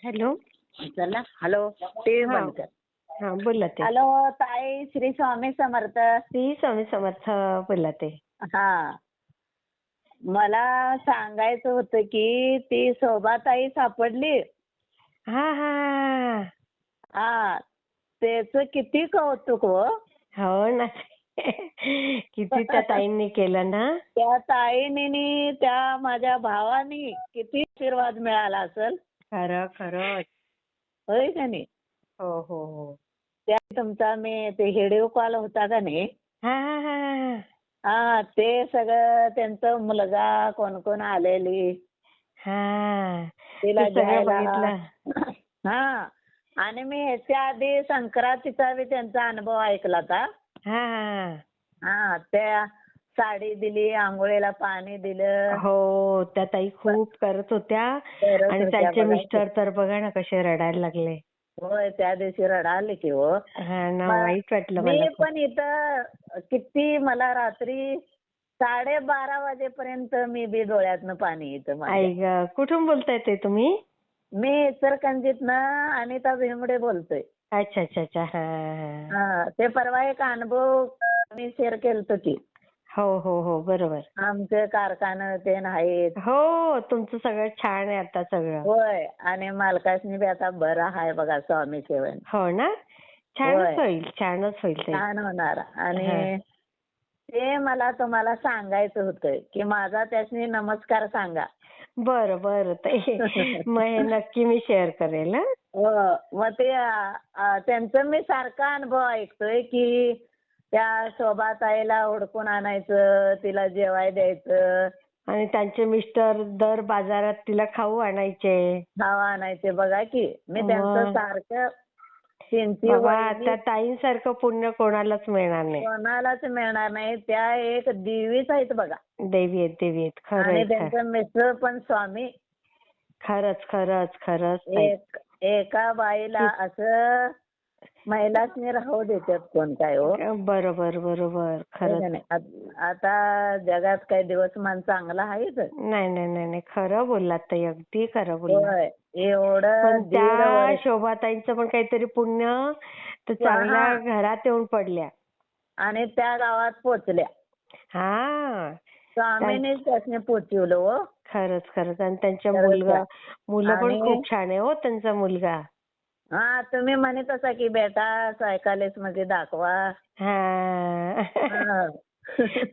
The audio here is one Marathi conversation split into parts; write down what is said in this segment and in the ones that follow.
हॅलो. चला. हॅलो. टीव्ही हा बंद कर. हा बोला ते. हॅलो ताई, श्री स्वामी समर्थ. ती स्वामी समर्थ बोला ते. हा, मला सांगायचं होतं की ती शोभाताई सापडली. हा हा हा. हा, त्याचं किती कौतुक हो. हो ना. किती त्या ताईंनी केलं ना. त्या ताईनी त्या माझ्या भावानी किती आशीर्वाद मिळाला असेल. खरं खरं. होय का नाही. हो हो हो. त्या तुमचा मी ते व्हिडिओ कॉल होता का नाही. हा हा हा हा. हा, ते सगळं त्यांचं मुलगा कोण कोण आलेली हा, तिला ते सगळं घ्यायला. बघितलं. हा, आणि मी ह्याच्या आधी संक्रांतीचा बी त्यांचा अनुभव ऐकला होता. हा हा. हा, त्या साडी दिली, आंघोळीला पाणी दिलं. हो, त्या ताई खूप करत होत्या. करत आणि होत्या त्यांचे बघा की. मिस्टर तर बघा ना कसे रडायला लागले. होय, त्या दिवशी रडाले की हो. हा ना, मग वाईट वाटलं मला मी खूप. पण इथं किती मला रात्री 12:30 वाजेपर्यंत मी बी डोळ्यातनं पाणी येतं माझ्या. आई ग, कुठून बोलताय ते तुम्ही? मी इचलकरंजीतनं अनिता भिमडे बोलतोय. अच्छा अच्छा अच्छा. हा हा. हा, ते परवा एक अनुभव मी शेअर केलतो की. हो हो हो, बरोबर. आमचे कारखाने ते नाहीत. हो, तुमचं सगळं छान आहे आता सगळं. होय, आणि मालकासनी बी आता बरं आहे बघा स्वामी सेवन. हो ना, छानच होय, होईल, छानच होईल ते. छान होणार. हा. आणि ते मला तुम्हाला सांगायचं होतं की माझा त्यासनी नमस्कार सांगा. बरं बरं ताई. मग हे नक्की मी शेअर करेल. हा. हो, मग ते त्यांचं मी सारखा अनुभव ऐकतोय की त्या शोभाताईला हुडकून आणायचं, तिला जेवाय द्यायचं. आणि त्यांचे मिस्टर दर बाजारात तिला खाऊ आणायचे. खावा आणायचे बघा की. मी त्यांचं मग सारखं त्यांची बाबा, वहिनी आता ताईंसारखं पुण्य कोणालाच मिळणार नाही. कोणालाच मिळणार नाही. त्या एक देवीच आहेत बघा. देवी आहेत, देवी आहेत. खरं आणि आहे. त्यांचं मिस्टर पण स्वामी. खरंच खरंच खरंच ताई. एका बाईला असं महिलासनी राहू देतात कोण काय हो. बरोबर बरोबर. खरंच. आता जगात काही दिवसमान चांगला आहेच. नाही नाही नाही नाही, खरं बोललात ताई, अगदी खरं बोललात. होय, एवढं पण 1.5 त्या वर्ष. शोभाताईंचं पण काहीतरी पुण्य, तर चांगल्या घरात येऊन पडल्या. आणि त्या गावात पोचल्या. हा, स्वामीनेच त्यासने पोचवलं हो. खरंच खरंच. आणि त्यांच्या खरंच. मुलं पण आणि खूप छान आहे हो, त्यांचा मुलगा. हा, तुम्ही म्हणत असा की बेटा सायकलिस्ट मध्ये दाखवा. हा. हा.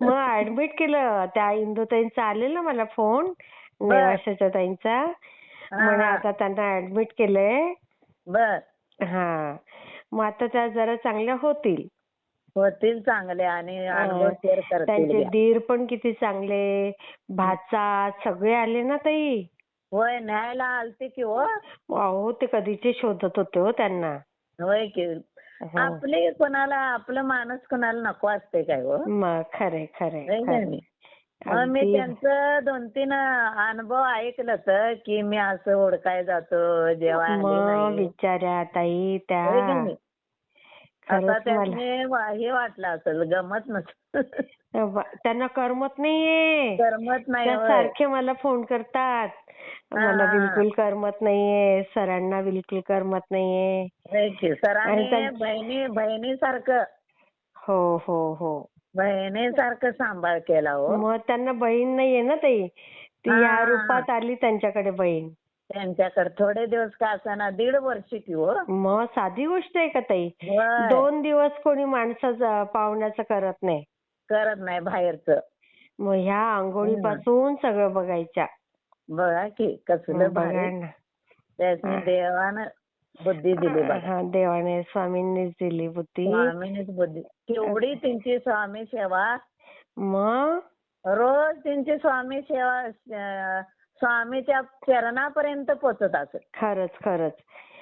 मग ऍडमिट केलं. त्या इंदुताईंचा आलेला मला फोन, नेवाशाच्या ताईंचा. म्हणे आता त्यांना ऍडमिट केलंय. बर. हा, मग आता त्या जरा चांगल्या होतील. होतील चांगले आणि अनुभव शेअर करतील. त्यांचे दीर पण किती चांगले, भाचा सगळे आले ना ताई. होय, न्यायला आलते की हो. अहो, ते कधीचे शोधत होते हो त्यांना. होय की. आपले कोणाला, आपलं माणूस कोणाला नको असते काय हो. मग खरे खरे. मग मी त्यांचं 2-3 अनुभव ऐकलं तर की मी असं ओळखाय जातो जेव्हा विचारा ताई त्या. आता त्याने हे वाटलं असेल, गमत नसेल. त्यांना करमत नाहीये. करमत नाही. सारखे मला फोन करतात, मला बिलकुल करमत नाहीये, सरांना बिलकुल करमत नाहीये. सरांनी बहिणीसारखं. हो हो हो, बहिणीसारखं सांभाळ केला हो. मग त्यांना बहीण नाहीये ना ताई, ती या रूपात आली त्यांच्याकडे बहीण. त्यांच्याकडे थोडे दिवस का असाना, 1.5 वर्ष की हो. मग साधी गोष्ट आहे का ताई. 2 दिवस कोणी माणसाचं पाहुण्याचं करत नाही. करत नाही बाहेरचं. मग ह्या आंघोळीपासून सगळं बघायच्या. बघा की कसलं बघा ना. त्याने देवानं बुद्धी दिली बघा. देवाने, स्वामींनीच दिली बुद्धी. स्वामीनेच बुद्धी. केवढी त्यांची स्वामी सेवा. मग रोज त्यांची स्वामी सेवा स्वामीच्या चरणापर्यंत पोहोचत असेल. खरंच खरंच.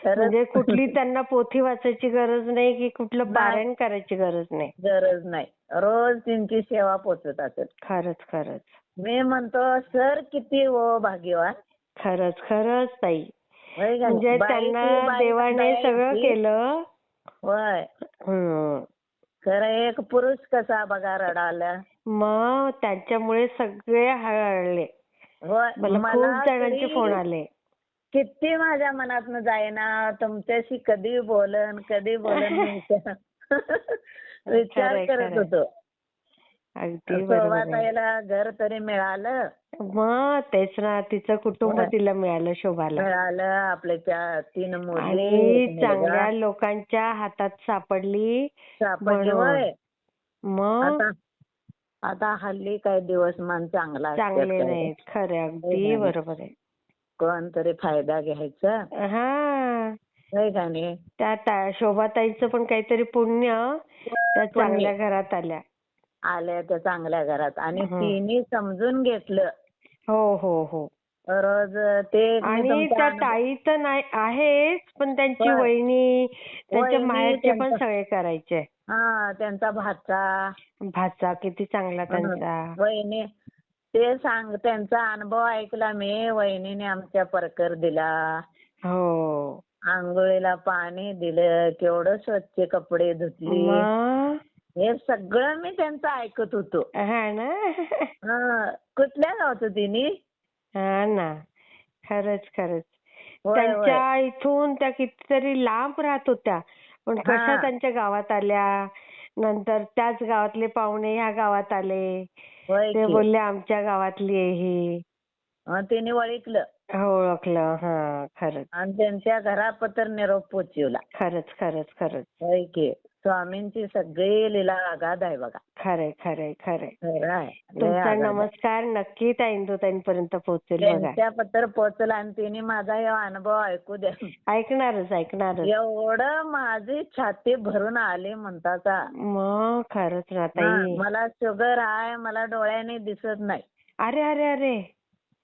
म्हणजे कुठली त्यांना पोथी वाचायची गरज नाही की कुठलं पारायण करायची गरज नाही. गरज नाही. रोज त्यांची सेवा पोहोचत असेल. खरंच खरंच. मी म्हणतो सर किती हो भाग्यवान. खरंच खरंच ताई. म्हणजे त्यांना देवाने सगळं केलं. होय. खरं एक पुरुष कसा बघा रडाला. मग त्यांच्यामुळे सगळे हळहळले. मला खूप जणांचे फोन आले. किती माझ्या मनातनं जाईना तुमच्याशी कधी बोलन मी विचार खरंय, करत खरंय. होतो. अगदी बरोबर आहे. शोभाताईला घर तरी मिळालं. मग तेच ना, तिचं कुटुंब होय. तिला मिळालं शोभाला. मिळालं आपल्या 3 मुली, आणि 1 मुलगा चांगल्या लोकांच्या हातात सापडली सापडली. म्हणून. होय. मग आता आता हल्ली काय दिवसमान चांगला असतात चांगले काय. नाहीत. खरं अगदी होय. बरोबर आहे. कोणतरी फायदा घ्यायचा. हा. होय का नाही? त्या शोभाताईचं पण काहीतरी पुण्य त्या पुण्य चांगल्या घरात आल्या. आल्या त्या चांगल्या घरात आणि हं. तिने समजून घेतलं. हो, हो, हो. रोज ते एक मी आणि तुमचा त्या अनुभव ताई तर नाही आहेच, पण त्यांची होय. वहिनी, त्यांच्या वहिनी माहेरचे पण त्यांचा सगळे करायचे. त्यांचा भाचा भाचा किती चांगला हं. त्यांचा. वहिनी ते त्यांचा अनुभव ऐकला मी. वहिनीने आमच्या परकर दिला. हो. अंघोळीला पाणी दिलं. केवढं स्वच्छ कपडे धुतली. मग हे सगळं मी त्यांचं ऐकत होतो. हा ना. कुठल्या गावचं तिने? हा ना. खरंच, खरंच. होय होय. त्यांच्या इथून त्या कितीतरी लांब राहत होत्या. पण कशा हा. त्यांच्या गावात आल्या. नंतर त्याच गावातले पाहुणे ह्या गावात आले. होय ते की. बोलले आमच्या गावातली आहे ही. तिने ओळखलं ओळखलं. हा. खरंच. आणि त्यांच्या घरापतर निरोप पोचवला. खरंच, खरंच, खरंच. होय की. स्वामींची सगळी लीला अगाध आहे बघा. खरंय, खरंय, खरंय. खरं आहे. लय तुमचा अगाध आहे. नमस्कार नक्की त्या इंदुताईंपर्यंत पोहोचेल बघा. त्यांच्या पत्र पोचला आणि तिने माझा हे अनुभव ऐकू द्या. ऐकणारच, ऐकणारच. एवढं माझी छाती भरून आली म्हणताचा. मग खरंच ना ताई. मला शुगर आहे. मला डोळ्याने दिसत नाही. अरे, अरे, अरे.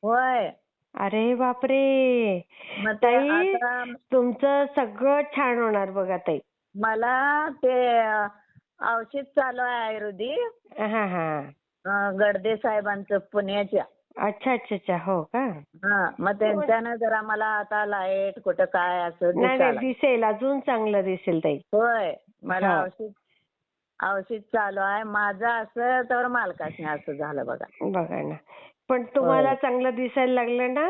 होय. अरे बापरे. मग ते ताई आता तुमचं सगळं छान होणार बघा ताई. मला ते औषध चालू आहे आयुर्वेदिक. हा, हा. गडदे साहेबांचं पुण्याच्या. अच्छा, अच्छा, अच्छा. हो का. मग त्यांच्यानं जरा मला आता लाईट कुठं काय असं नाही, दिसायला. दिसेल, अजून चांगलं दिसेल ताई. होय. मला हा. औषध चालू आहे. माझं असं तर मालकाने असं झालं बघा. बघा ना. पण तुम्हाला चांगलं दिसायला लागलं ना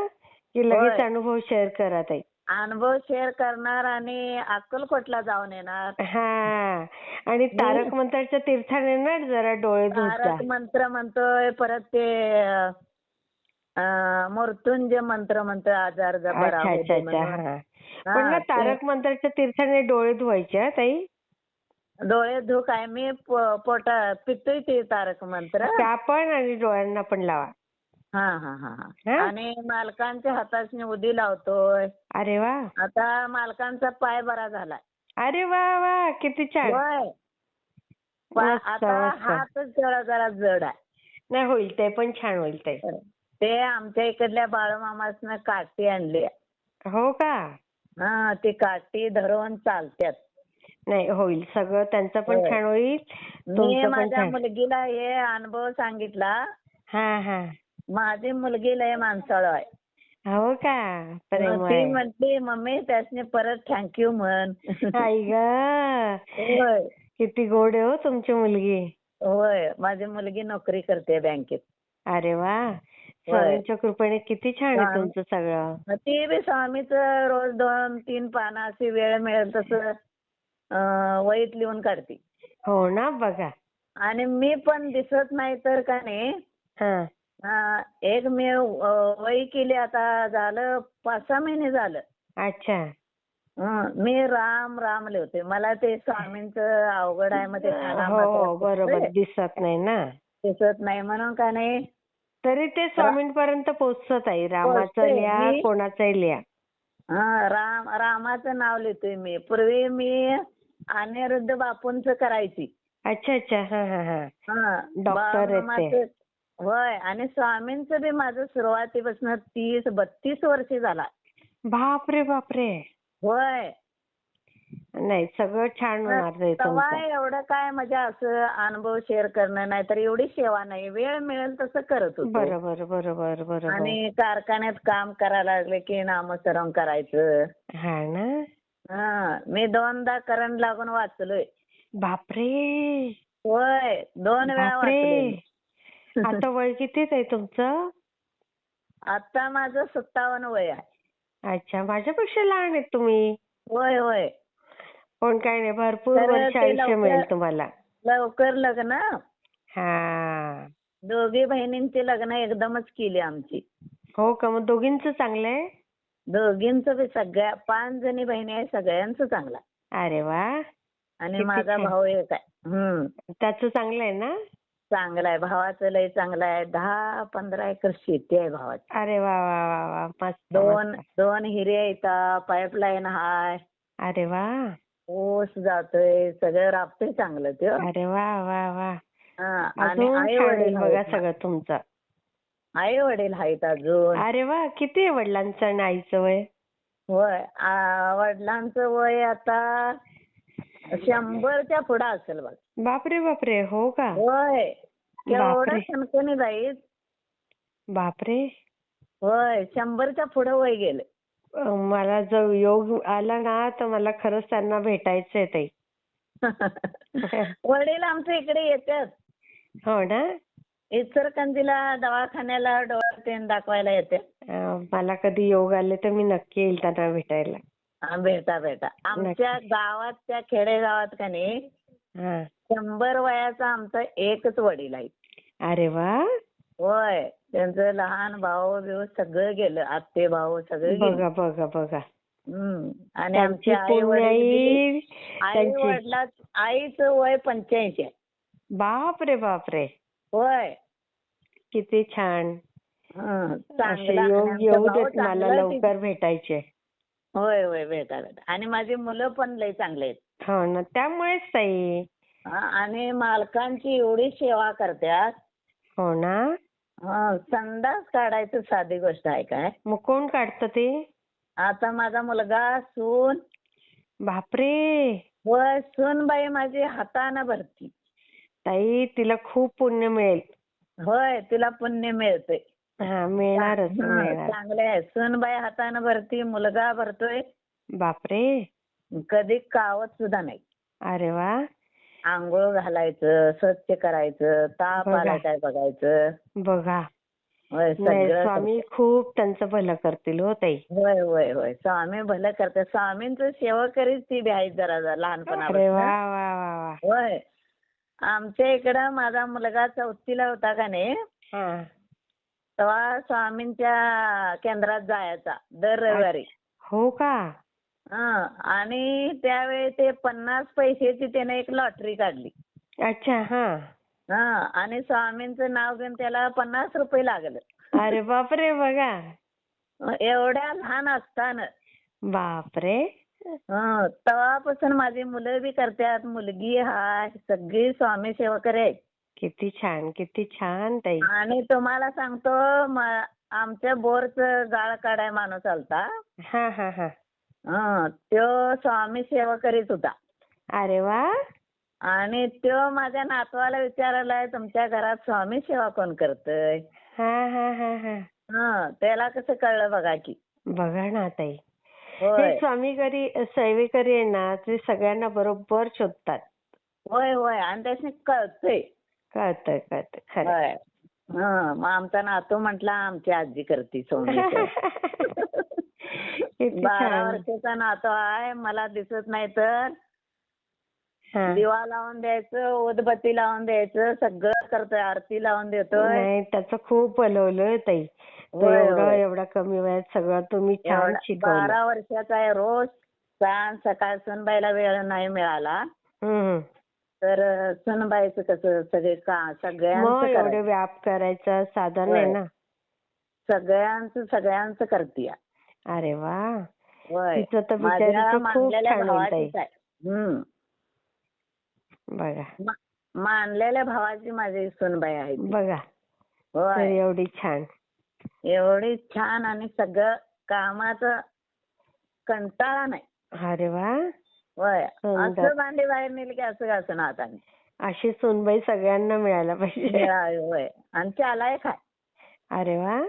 की लगेच होय. अनुभव शेअर करा ताई. अनुभव शेअर करणार आणि अक्कलकोटला जाऊन येणार. हा. आणि तारक मंत्राच्या तीर्थाने ना जरा डोळे धुत जा. तारक मंत्र म्हणतोय. परत ते मृत्युंजय मंत्र म्हणतोय. आजार बरा अच्छा, अच्छा, होतो अच्छा. म्हणून. हा. पण ना तारक मंत्राच्या तीर्थाने डोळे धुवायचे हा ताई. डोळे धू काय मी पोटा पितोय ते तारक मंत्र. त्या पण आणि डोळ्यांना पण लावा. हा. आणि मालकांच्या हाताने उदी लावतोय. अरे वा. आता मालकांचा पाय बरा झालाय. अरे वा वा. किती छान. होय. मस्त, आता मस्त. हातच जरा जड आहे. नाही होईल, ते पण छान होईल ताई. ते आमच्या इकडल्या बाळूमामासनं काठी आणली. हो का. ती काठी धरून चालत्यात. नाही होईल, सगळं त्यांचं पण होय. छान होईल, मी तुमचं पण माझ्या छान. मुलगीला हे अनुभव सांगितला. हा, हा. माझी मुलगी लय माणसाळू आहे. हो का. ती प्रेमळ. म्हटली मम्मी त्यासने परत थँक्यू म्हण. आई ग. होय. किती गोड आहे हो तुमची मुलगी. होय. माझी मुलगी नोकरी करते बँकेत. अरे वा. स्वामींच्या कृपेने किती छान आहे तुमचं सगळं. ती बी स्वामीचं रोज 2-3 पानं अशी वेळ मिळेल तसं वहीत लिहून काढते. हो ना. बघा. आणि मी पण दिसत नाही तर का नाही. एक मी वही केली आता झालं 5-6 महिने झालं. अच्छा. मी राम राम लिहते. मला ते स्वामींचं अवघड आहे मध्ये हो बरोबर. दिसत नाही ना. दिसत नाही म्हणून का नाही. तरी ते स्वामींपर्यंत पोहोचत आहे. रामाचं लिहा, कोणाचंही लिहा. रामाचं नाव लिहितोय मी. पूर्वी मी अनिरुद्ध बापूंचं करायची. अच्छा, अच्छा. हा. डॉक्टर आहेत ते. होय. आणि स्वामींचं बी माझं सुरुवातीपासून 30-32 वर्ष झाला. बापरे बापरे. होय. नाही सगळं छान होणार आहे तेव्हा तुमचं. एवढं काय म्हणजे असं अनुभव शेअर करणं नाही तर एवढी सेवा नाही. वेळ मिळेल तसं करत होतो. बरोबर बरोबर बरोबर. आणि कारखान्यात काम करायला लागले की नामस्मरण करायचं. हा ना. मी 2दा करंट लागून वाचलोय. बापरे. होय. 2 वेळा वाचलोय. आता वय किती आहे तुमचं? आता माझं 57 वय आहे. अच्छा, माझ्यापेक्षा लहान आहेत तुम्ही. होय होय. पण काय नाही, भरपूर तर वर्ष ते आयुष्य मिळेल तुम्हाला. लवकर लग्न, हा. दोघी बहिणींची लग्न एकदमच केली आमची. हो का, मग दोघींचं चांगलं आहे. दोघींचं बी सगळ्या 5 जणी बहिणी आहे, सगळ्यांचं चांगलं आहे. अरे वा. आणि किती माझा छान. भाऊ एक आहे. त्याचं चांगलं आहे ना. चांगला आहे, भावाचं लय चांगलं आहे. 10-15 एकर शेती आहे भावाची. अरे वा वा वा वा, मस्त दोन मस्त. दोन हिरे आहेत, पाईपलाईन हाय, अरे वा. ऊस जातोय, सगळं राबतंय चांगलं ते. अरे वा वा वा. आणि अजून आई छान वडील होईल बघा आहेत, सगळं तुमचं. आई वडील आहेत अजून. अरे वा, किती आहे वडिलांचं आणि आईचं वय. होय, वडिलांचं वय आता 100च्या पुढं असेल बघ. बापरे बापरे, हो का. होय, केवढं बापरे सणकणी जाईल. बापरे. होय, 100च्या पुढं वय गेले. मला जर योग आला ना तर मला खरंच त्यांना भेटायचंय ताई. वडील आमच्या इकडे येतात. हो ना. इचलकरंजीला दवाखान्याला डोळा तेन दाखवायला येते. मला कधी योग आले तर मी नक्की येईल त्यांना भेटायला. भेटा. आमच्या गावात, त्या खेडेगावात का नाही, हा. 100 वयाचा आमचा एकच वडील आहे. अरे वा. होय, त्यांचं लहान भाऊ बिऊ सगळं गेलं, आत्ते भाऊ सगळं गेलं. बघा बघा बघा. आणि आमचे आई वडील, आईचं वय 85 आहे. बापरे बापरे. होय. किती छान. असे चांगला. योग येऊ देत मला, लवकर भेटायचे. होय होय, भेटा. आणि माझी मुलं पण लय चांगले आहेत. हो ना, त्यामुळेच ताई. आणि मालकांची एवढी सेवा करतात. हो ना. संडास काढायचं साधी गोष्ट आहे काय. मग कोण काढतं ते. आता माझा मुलगा, सून. बापरे. होय, सूनबाई माझी हाताने भरती. ताई, तिला खूप पुण्य मिळेल. होय, तिला पुण्य मिळते. हा, मिळणारच मिळणार. चांगले आहे, सूनबाई हाताने भरती, मुलगा भरतोय. बापरे. कधी कावत सुद्धा नाही. अरे वा. आंघोळ घालायचं, स्वच्छ करायचं, ताप आला काय बघायचं. बघा. होय, सगळं. स्वामी खूप त्यांचं भलं करतील हो ताई. होय होय होय, स्वामी भलं करते. स्वामींचं सेवा करीत ती बी आहे जरा अरे लहानपणापासून. वा वा वा वा. होय, आमच्या इकडं माझा मुलगा 4थीला होता का नाही, तेव्हा स्वामींच्या केंद्रात जायचा दर रविवारी. हो का. आणि त्यावेळी ते 50 पैशाची त्याने एक लॉटरी काढली. अच्छा. हा. आणि स्वामींचं नाव घेऊन त्याला 50 रुपये लागले. अरे बापरे. बघा. एवढ्या लहान असताना. बापरे. तेव्हापासून माझी मुलं बी करतात, मुलगी हाय, सगळी स्वामी सेवकरी आहेत. किती छान, किती छान ताई. आणि तुम्हाला सांगतो, आमच्या बोरचं गाळ काढाय माणूस आलता. तो स्वामी सेवा करीत होता. अरे वा. आणि तो माझ्या नातवाला विचारायला, तुमच्या घरात स्वामी सेवा कोण करतय. त्याला कसं कळलं बघा की. बघा ना ताई. होय स्वामी सेवेकरी आहे ना, ते सगळ्यांना बरोबर शोधतात. होय होय, आणि त्याने कळतंय. कळतंय होय. मग आमचा नातू म्हटला, आमची आजी करते स्वामी सेवा. 12 वर्षाचा नातू आहे, मला दिसत नाही तर दिवा लावून द्यायचं, उदबत्ती लावून द्यायचं, सगळं करतोय, आरती लावून देतोय. त्याचं खूप भलवलंय ताई. एवढा कमी वयात सगळं तुम्ही छान शिकवलं. 12 वर्षाचा आहे. रोज सकाळ सुनबाईला वेळ नाही मिळाला तर सुनबाईचं कसं सगळ्यांचं एवढे व्याप करायचं साधन आहे ना. सगळ्यांचं करते. अरे वा. होय, तिचं तर बिचारीचं खूप छान होईल. बघा, मानलेल्या भावाची माझी सुनबाई आहे. बघा. होय, एवढी छान आणि सगळं कामाचं कंटाळा नाही. अरे वा. होय, असं भांडी बाहेर नेली की असं घासून आता. अशी सुनबाई सगळ्यांना मिळायला पाहिजे. होय, आणि चालायक आहे. अरे वा.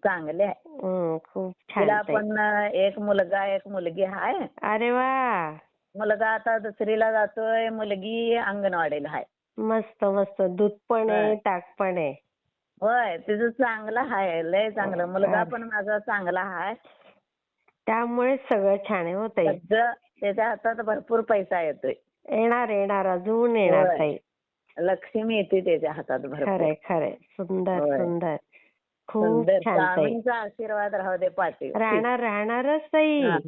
चांगले आहे. खूप छान. तिला पण एक मुलगा एक मुलगी आहे. अरे वा. मुलगा आता 2रीला जातोय, मुलगी अंगणवाडीला आहे. मस्त मस्त. दूध पण आहे, ताक पण आहे. होय, तिचं चांगलं आहे, लय चांगलं. मुलगा पण माझा चांगला आहे. त्यामुळे सगळं छान आहे हो ताई. सगळं त्याच्या हातात भरपूर पैसा येतोय. येणार येणार अजून येणार होय. ताई. लक्ष्मी येते त्याच्या हातात भरपूर. खरंय खरंय. सुंदर होय. सुंदर. खूप सुंदर. छान ताई. स्वामींचा आशीर्वाद राहू दे पाठीवर. राहणार राहणारच ताई. हा.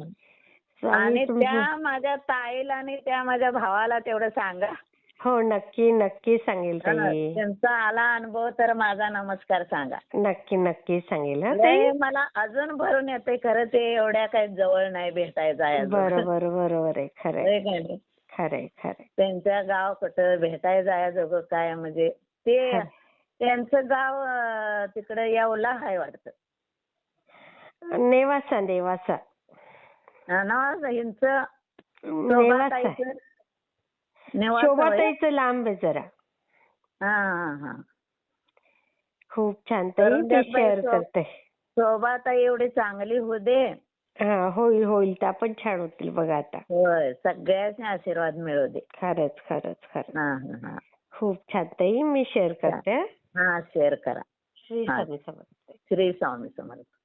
स्वामी आणि तुमचं. त्या माझ्या ताईला आणि त्या माझ्या भावाला तेवढं सांगा. हो नक्की नक्की सांगेल ताई. त्यांचा आला अनुभव तर माझा नमस्कार सांगा. नक्की नक्की सांगेल हा ताई. लय मला अजून भरून येते खरं ते एवढ्या काही जवळ नाही भेटायचं आहे अजून. बरोबर बरोबर आहे. खरंय होय का नाही? खरंय खरंय. त्यांच्या गाव कुठं भेटायचं आहे जवळ काय म्हणजे ते खरं. त्यांचं गाव तिकडे येवला आहे वाटतं. नेवासा नेवासा. हिंचं नेवासा आहे. शोभाताईचं नेवासा होय? शोभाताईचं लांब आहे जरा. हा हा हा. खूप छान ताई. करून ते द्या बाई शेअर करते. शोभाताई एवढी चांगली होऊ दे. हा होईल होईल. त्या पण छान होतील बघा आता. होय सगळ्याचे आशीर्वाद मिळू दे. खरंच खरंच खरंच. हा हा हा. खूप छान ताई. मी शेअर करते. हा शेअर करा. श्री हा. स्वामी समर्थ. श्री स्वामी समर्थ.